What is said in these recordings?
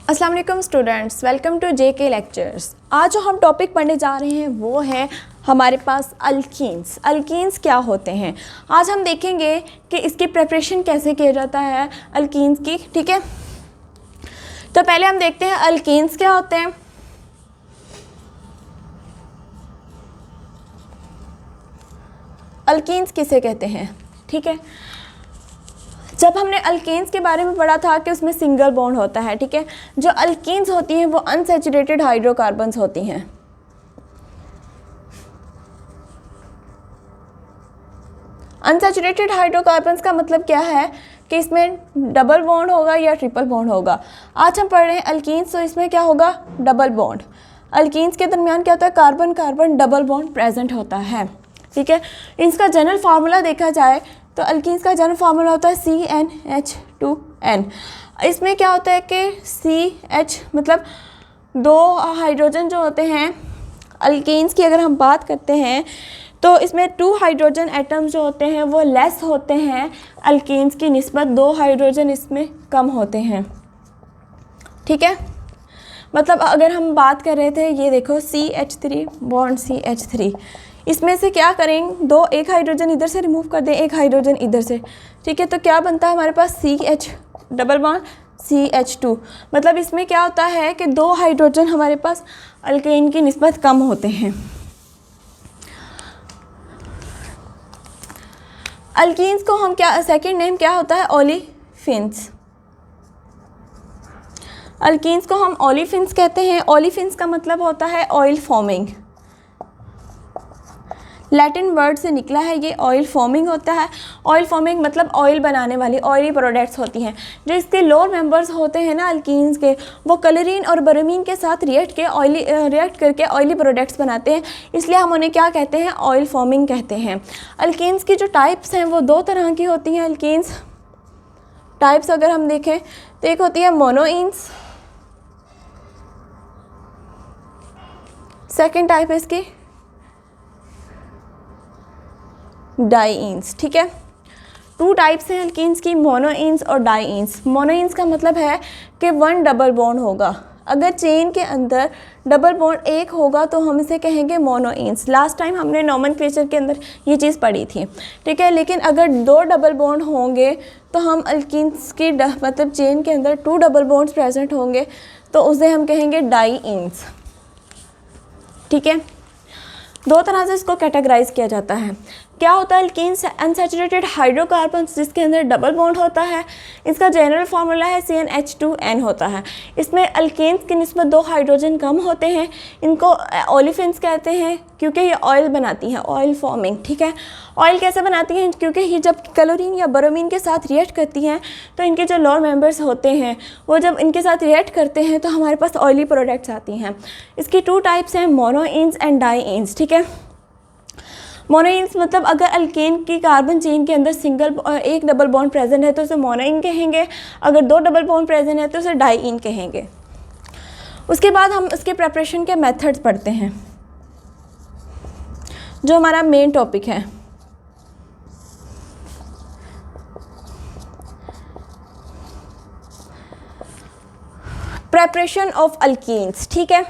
अस्सलाम वालेकुम students, welcome to JK lectures. आज जो हम टॉपिक पढ़ने जा रहे हैं वो है हमारे पास अल्कीन्स। अल्कीन्स क्या होते हैं आज हम देखेंगे कि इसकी प्रिपरेशन कैसे किया जाता है अल्कीन्स की। ठीक है, तो पहले हम देखते हैं अल्कीन्स क्या होते हैं। अल्कीन्स किसे कहते हैं? ठीक है, जब हमने अल्केन्स के बारे में पढ़ा था कि उसमें सिंगल बॉन्ड होता है। ठीक है, जो अल्कीन्स होती हैं वो अनसैचुरेटेड हाइड्रोकार्बन्स होती हैं। अनसैचुरेटेड हाइड्रोकार्बन्स का मतलब क्या है कि इसमें डबल बॉन्ड होगा या ट्रिपल बॉन्ड होगा। आज हम पढ़ रहे हैं अल्कीन्स, तो इसमें क्या होगा? Double bond. अल्कीन्स के दरमियान क्या होता है? Carbon carbon double bond present होता है। ठीक है, इसका जनरल फार्मूला देखा जाए तो अल्कीन्स का जनरल फार्मूला होता है CnH2n। इसमें क्या होता है कि CH मतलब दो हाइड्रोजन जो होते हैं अल्कीन्स की, अगर हम बात करते हैं तो इसमें 2 हाइड्रोजन एटम्स जो होते हैं वो लेस होते हैं अल्कीन्स की निस्बत, 2 हाइड्रोजन इसमें कम होते हैं। ठीक है, मतलब अगर हम बात कर रहे थे, ये देखो CH3 बॉन्ड CH3, इसमें से क्या करेंगे? एक हाइड्रोजन इधर से रिमूव कर दें, एक हाइड्रोजन इधर से। ठीक है, तो क्या बनता है हमारे पास? CH double bond CH2। मतलब इसमें क्या होता है कि 2 हाइड्रोजन हमारे पास अल्केन की निस्बत कम होते हैं। अल्कीन्स को हम क्या, सेकंड नेम क्या होता है? ओलिफिन्स। अल्कीन्स को हम ओलिफिन्स कहते हैं। ओलिफिन्स का मतलब होता है ऑयल फॉर्मिंग। लैटिन वर्ड से निकला है ये, ऑयल फॉर्मिंग होता है। ऑयल फॉर्मिंग मतलब ऑयल बनाने वाली, ऑयली प्रोडक्ट्स होती हैं। जो इसके लोअर मेंबर्स होते हैं ना अल्कीन्स के, वो कलरीन और बरोमीन के साथ रिएक्ट करके ऑयली प्रोडक्ट्स बनाते हैं, इसलिए हम उन्हें क्या कहते हैं? ऑयल फॉर्मिंग कहते हैं। अल्कीन्स की जो टाइप्स हैं वो 2 तरह की होती हैं। अल्कीन्स टाइप्स अगर हम देखें तो एक होती है मोनोइंस, सेकेंड टाइप है इसकी डाईइंस। ठीक है, 2 टाइप्स हैं अल्कीन्स की, मोनोइंस और डाईइंस। मोनोइंस का मतलब है कि 1 डबल बॉन्ड होगा। अगर चेन के अंदर डबल बॉन्ड एक होगा तो हम इसे कहेंगे मोनोइंस। लास्ट टाइम हमने नोमेनक्लेचर के अंदर ये चीज़ पढ़ी थी। ठीक है, लेकिन अगर 2 डबल बॉन्ड होंगे तो हम अल्कीन्स की मतलब चेन के अंदर 2 डबल बॉन्ड्स प्रेजेंट होंगे तो उसे हम कहेंगे डाईइंस। ठीक है, 2 तरह से इसको कैटेगराइज किया जाता है। क्या होता है अल्कीन्स? अनसैचुरेटेड हाइड्रोकार्बन्स जिसके अंदर डबल बॉन्ड होता है। इसका जनरल फार्मूला है CnH2n होता है। इसमें अल्कीन्स की निस्बत 2 हाइड्रोजन कम होते हैं। इनको ओलिफिन्स कहते हैं क्योंकि ये ऑयल बनाती हैं, ऑयल फॉर्मिंग। ठीक है, ऑयल कैसे बनाती हैं? क्योंकि ये जब क्लोरीन या बरोमीन के साथ रिएक्ट करती हैं तो इनके जो लोअर मेंबर्स होते हैं वो जब इनके साथ रिएक्ट करते हैं तो हमारे पास ऑयली प्रोडक्ट्स आती हैं। इसकी 2 टाइप्स हैं, मोनोइंस एंड डाईइंस। ठीक है, मोनोइंस मतलब अगर अल्केन की कार्बन चेन के अंदर एक डबल बॉन्ड प्रेजेंट है तो उसे मोनोइन कहेंगे, अगर 2 डबल बॉन्ड प्रेजेंट है तो उसे डाईइन कहेंगे। उसके बाद हम इसके प्रिपरेशन के मेथड्स पढ़ते हैं, जो हमारा मेन टॉपिक है। Preparation of alkenes. ठीक है,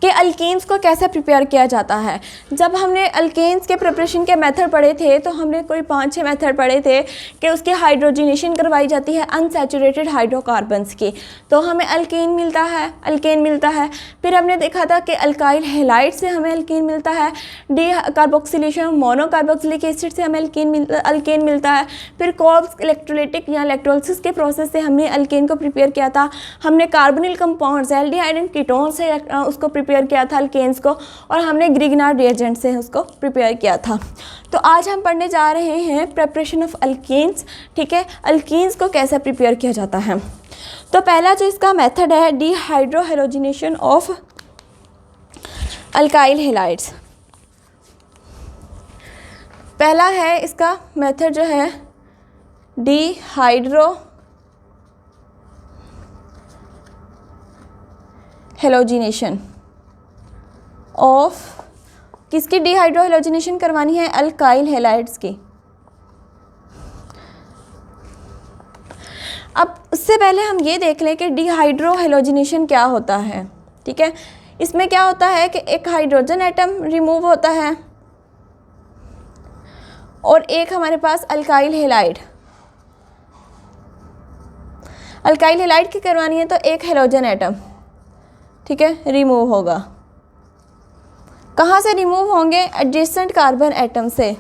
कि अल्कीन्स को कैसे प्रिपेयर किया जाता है। जब हमने अल्केन्स के प्रिपरेशन के मेथड पढ़े थे तो हमने कोई 5-6 मेथड पढ़े थे कि उसकी हाइड्रोजनेशन करवाई जाती है अनसैचुरेटेड हाइड्रोकार्बन्स की, तो हमें अल्केन मिलता है। फिर हमने देखा था कि अल्काइल हैलाइड से हमें अल्केन मिलता है, डी कार्बोक्सिलेशन मोनोकार्बोक्सिलिक एसिड से हमें अल्केन मिलता है। फिर कॉब्स इलेक्ट्रोलाइटिक या इलेक्ट्रोलिसिस के प्रोसेस से हमने अल्केन को प्रिपेयर किया था। हमने carbonyl compounds aldehyde and ketone से उसको प्रिपेयर किया था अल्केन्स को, और हमने ग्रिग्नार्ड रिएजेंट से उसको प्रिपेयर किया था। तो आज हम पढ़ने जा रहे हैं प्रिपरेशन ऑफ अल्केन्स। ठीक है, अल्कीन्स को कैसे प्रिपेयर किया जाता है। तो पहला जो इसका मेथड है डिहाइड्रोहेलोजिनेशन ऑफ अल्काइल हैलाइड्स। पहला है इसका मेथड जो है डिहाइड्रोहेलोजिनेशन ऑफ, किसकी डिहाइड्रोहेलोजिनेशन करवानी है? अल्काइल हैलाइड्स की। अब उससे पहले हम ये देख लें कि डिहाइड्रोहेलोजिनेशन क्या होता है। ठीक है, इसमें क्या होता है कि एक हाइड्रोजन एटम रिमूव होता है और एक हमारे पास अल्काइल हेलाइड की करवानी है तो एक हेलोजन एटम, ठीक है, रिमूव होगा। कहाँ से रिमूव होंगे? एडजेसेंट कार्बन एटम से।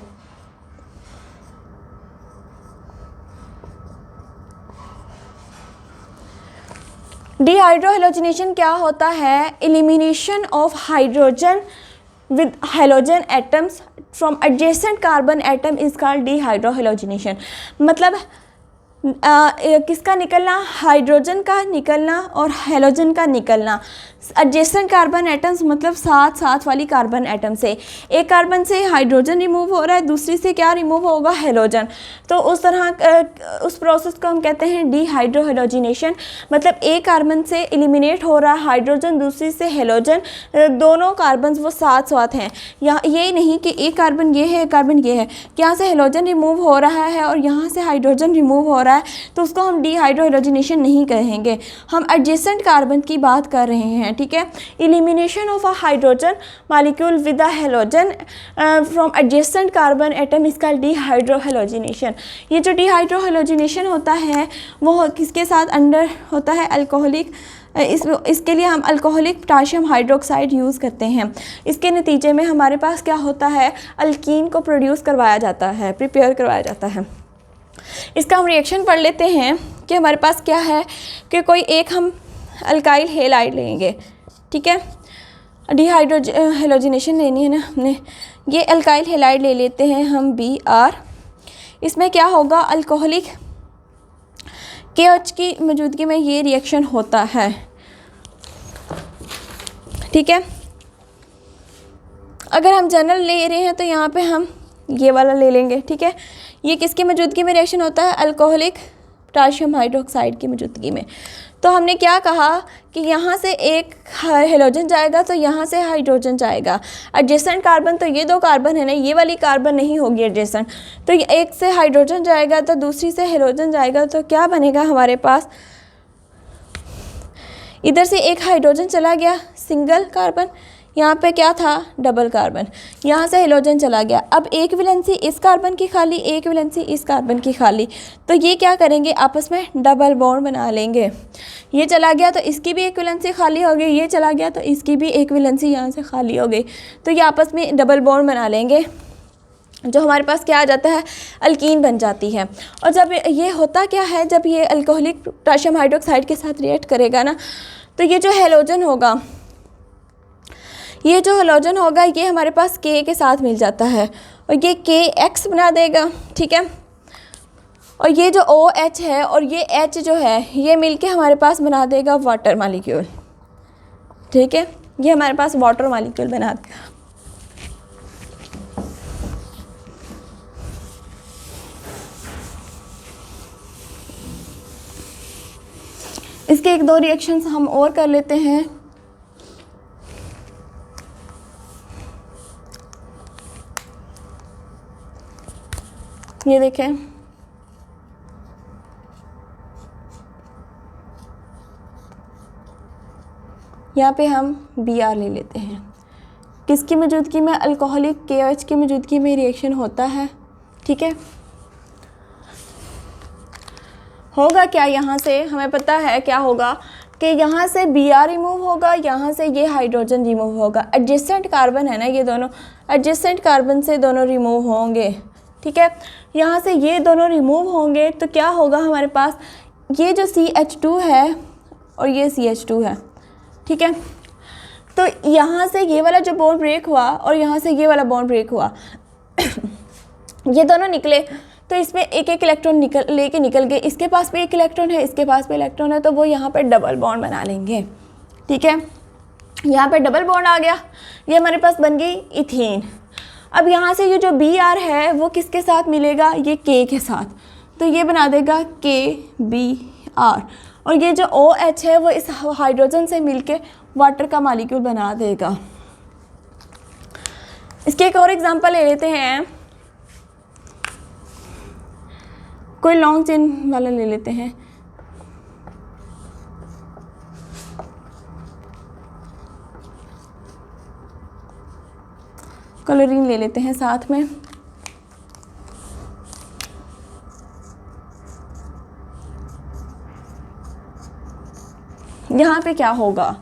डिहाइड्रोहेलोजिनेशन क्या होता है? Elimination of hydrogen with halogen atoms from adjacent carbon atom is called dehydrohalogenation। मतलब किसका निकलना? हाइड्रोजन का निकलना और हेलोजन का निकलना। एडजेसेंट कार्बन एटम्स मतलब साथ साथ वाली कार्बन एटम से। एक कार्बन से हाइड्रोजन रिमूव हो रहा है, दूसरी से क्या रिमूव होगा? हेलोजन। तो उस तरह उस प्रोसेस को हम कहते हैं डिहाइड्रोहेलोजिनेशन। मतलब एक कार्बन से एलिमिनेट हो रहा है हाइड्रोजन, दूसरी से हेलोजन, दोनों कार्बन वो साथ साथ हैं। यहाँ ये नहीं कि एक कार्बन ये है एक कार्बन ये है, यहाँ से हेलोजन रिमूव हो रहा है और यहाँ से हाइड्रोजन रिमूव हो रहा है, तो उसको हम डिहाइड्रोहेलोजिनेशन नहीं कहेंगे, हम एडजेसेंट कार्बन की बात कर रहे हैं। ठीक है, elimination of a hydrogen molecule with a halogen from adjacent carbon atom is called dehydrohalogenation. ये जो डिहाइड्रोहेलोजिनेशन होता है वो किसके साथ अंडर होता है? अल्कोहलिक। इसके लिए हम अल्कोहलिक पोटाशियम हाइड्रोक्साइड यूज़ करते हैं। इसके नतीजे में हमारे पास क्या होता है? अल्कीन को प्रोड्यूस करवाया जाता है, प्रिपेयर करवाया जाता है। इसका हम रिएक्शन पढ़ लेते हैं कि हमारे पास क्या है कि कोई एक हम अल्काइल हेलाइड लेंगे। ठीक है, डिहाइड्रोहेलोजिनेशन लेनी है ना हमने। ये अल्काइल हेलाइड ले लेते हैं हम Br। इसमें क्या होगा? अल्कोहलिक KOH की मौजूदगी में ये रिएक्शन होता है। ठीक है, अगर हम जनरल ले रहे हैं तो यहाँ पे हम ये वाला ले लेंगे। ठीक है, ये किसकी मौजूदगी में रिएक्शन होता है? अल्कोहलिक पोटाशियम हाइड्रोक्साइड की मौजूदगी में। तो हमने क्या कहा कि यहाँ से एक हेलोजन जाएगा तो यहाँ से हाइड्रोजन जाएगा। एडजेसेंट कार्बन तो ये दो कार्बन है ना, ये वाली कार्बन नहीं होगी एडजेसेंट, तो एक से हाइड्रोजन जाएगा तो दूसरी से हेलोजन जाएगा, तो क्या बनेगा हमारे पास? इधर से एक हाइड्रोजन चला गया, सिंगल कार्बन, यहाँ पे क्या था? Double carbon. यहाँ से हेलोजन चला गया, अब एक वैलेंसी इस कार्बन की खाली, एक वैलेंसी इस कार्बन की खाली, तो ये क्या करेंगे? आपस में डबल बॉन्ड बना लेंगे। ये चला गया तो इसकी भी एक वैलेंसी खाली हो गई, ये चला गया तो इसकी भी एक वैलेंसी यहाँ से खाली हो गई, तो ये आपस में डबल बॉन्ड बना लेंगे, जो हमारे पास क्या आ जाता है? अल्कीन बन जाती है। और जब ये होता क्या है? जब ये अल्कोहलिक पोटाशियम हाइड्रोक्साइड के साथ रिएक्ट करेगा ना, तो ये जो हेलोजन होगा, ये हमारे पास K के साथ मिल जाता है और ये KX बना देगा। ठीक है, और ये जो OH है और ये H जो है ये मिलके हमारे पास बना देगा वाटर मॉलिक्यूल। ठीक है, ये हमारे पास वाटर मॉलिक्यूल बना देगा। इसके एक दो रिएक्शंस हम और कर लेते हैं। ये देखें, यहाँ पे हम Br ले लेते हैं। किसकी मौजूदगी में? अल्कोहलिक KOH की मौजूदगी में रिएक्शन होता है। ठीक है, होगा क्या? यहाँ से हमें पता है क्या होगा कि यहाँ से Br रिमूव होगा, यहाँ से ये हाइड्रोजन रिमूव होगा। एडजेसेंट कार्बन है ना ये दोनों, एडजेसेंट कार्बन से दोनों रिमूव होंगे। ठीक है, यहाँ से ये दोनों रिमूव होंगे तो क्या होगा हमारे पास? ये जो CH2 है और ये CH2 है। ठीक है, तो यहाँ से ये वाला जो बॉन्ड ब्रेक हुआ और यहाँ से ये वाला बॉन्ड ब्रेक हुआ ये दोनों निकले, तो इसमें एक एक इलेक्ट्रॉन निकल गए। इसके पास भी एक इलेक्ट्रॉन है, इसके पास भी इलेक्ट्रॉन है, तो वो यहाँ पे डबल बॉन्ड बना लेंगे। ठीक है, यहाँ पे डबल बॉन्ड आ गया, ये हमारे पास बन गई इथीन। अब यहाँ से ये जो Br है वो किसके साथ मिलेगा? ये K के साथ, तो ये बना देगा KBr, और ये जो OH है वो इस हाइड्रोजन से मिलके वाटर का मॉलिक्यूल बना देगा। इसके एक और एग्जांपल ले लेते हैं, कोई लॉन्ग चेन वाला ले लेते हैं। क्लोरीन ले लेते हैं साथ में। यहाँ पे क्या होगा,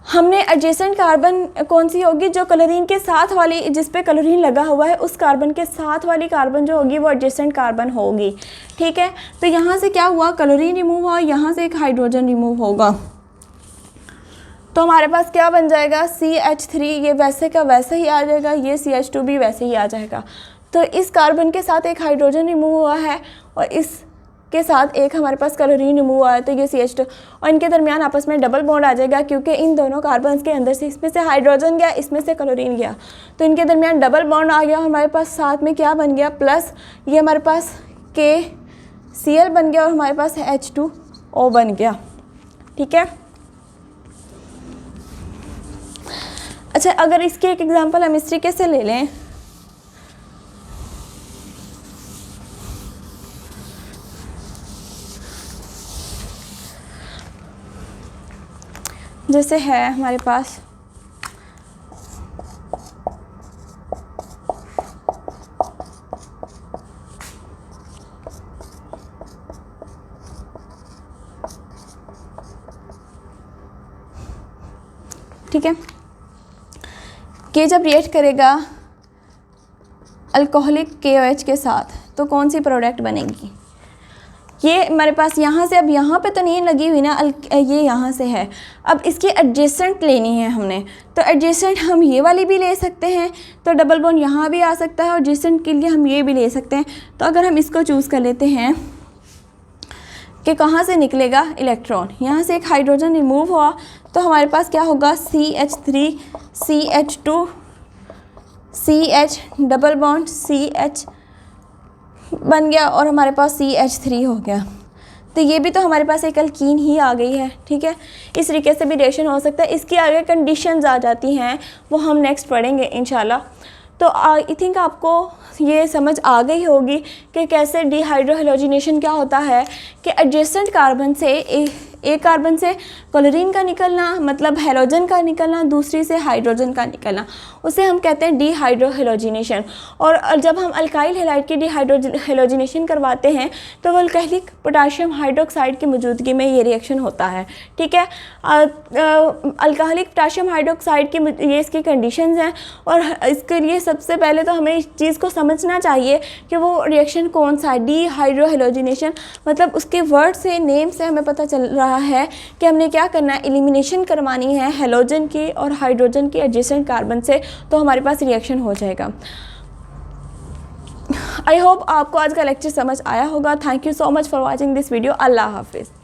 हमने एडजेसेंट कार्बन कौन सी होगी, जो क्लोरीन के साथ वाली, जिस पे क्लोरीन लगा हुआ है उस कार्बन के साथ वाली कार्बन जो होगी वो एडजेसेंट कार्बन होगी। ठीक है, तो यहाँ से क्या हुआ, क्लोरीन रिमूव हुआ, यहाँ से एक हाइड्रोजन रिमूव होगा, तो हमारे पास क्या बन जाएगा, CH3, ये वैसे का वैसे ही आ जाएगा, ये CH2 भी वैसे ही आ जाएगा। तो इस कार्बन के साथ एक हाइड्रोजन रिमूव हुआ है और इस के साथ एक हमारे पास क्लोरीन रिमूव हुआ है, तो ये CH2, और इनके दरमियान आपस में डबल बॉन्ड आ जाएगा, क्योंकि इन दोनों कार्बन्स के अंदर से इसमें से हाइड्रोजन गया, इसमें से क्लोरीन गया, तो इनके दरमियान डबल बॉन्ड आ गया। हमारे पास साथ में क्या बन गया, प्लस ये हमारे पास KCl बन गया और हमारे पास H2O बन गया। ठीक है, अच्छा अगर इसके एक एग्जांपल हम इस तरीके से ले लें, जैसे है हमारे पास ठीक है, कि जब रिएक्ट करेगा अल्कोहलिक KOH के साथ तो कौन सी प्रोडक्ट बनेगी, ये हमारे पास यहाँ से, अब यहाँ पे तो नहीं लगी हुई ना, ये यहाँ से है, अब इसकी एडजेसेंट लेनी है हमने, तो एडजेसेंट हम ये वाली भी ले सकते हैं, तो डबल बॉन्ड यहाँ भी आ सकता है और एडजेसेंट के लिए हम ये भी ले सकते हैं। तो अगर हम इसको चूज़ कर लेते हैं कि कहाँ से निकलेगा इलेक्ट्रॉन, यहाँ से एक हाइड्रोजन रिमूव हुआ तो हमारे पास क्या होगा, CH3 CH2 CH double bond CH बन गया और हमारे पास CH3 हो गया, तो ये भी तो हमारे पास एक अल्कीन ही आ गई है। ठीक है, इस तरीके से भी रिएक्शन हो सकता है, इसकी आगे कंडीशंस आ जाती हैं, वो हम नेक्स्ट पढ़ेंगे इंशाल्लाह। तो आई थिंक आपको ये समझ आ गई होगी कि कैसे डिहाइड्रोहेलोजिनेशन क्या होता है, कि एडजेसेंट कार्बन से एक कार्बन से क्लोरीन का निकलना, मतलब हेलोजन का निकलना, दूसरी से हाइड्रोजन का निकलना, उसे हम कहते हैं डिहाइड्रोहेलोजिनेशन। और जब हम अल्काइल हैलाइड की डिहाइड्रोहेलोजिनेशन करवाते हैं तो वो अल्काइलिक पोटाशियम हाइड्रोक्साइड की मौजूदगी में ये रिएक्शन होता है। ठीक है, अल्काइलिक पोटाशियम हाइड्रोक्साइड की ये इसकी कंडीशंस हैं, और इसके लिए सबसे पहले तो हमें इस चीज़ को समझना चाहिए कि वो रिएक्शन कौन सा है। डिहाइड्रोहेलोजिनेशन मतलब उसके वर्ड से, नेम से हमें पता चल रहा है कि हमने क्या करना है, एलिमिनेशन करवानी है हेलोजन की और हाइड्रोजन की एडजेसेंट कार्बन से, तो हमारे पास रिएक्शन हो जाएगा। आई होप आपको आज का लेक्चर समझ आया होगा। Thank you so much for watching this video. अल्लाह हाफिज़।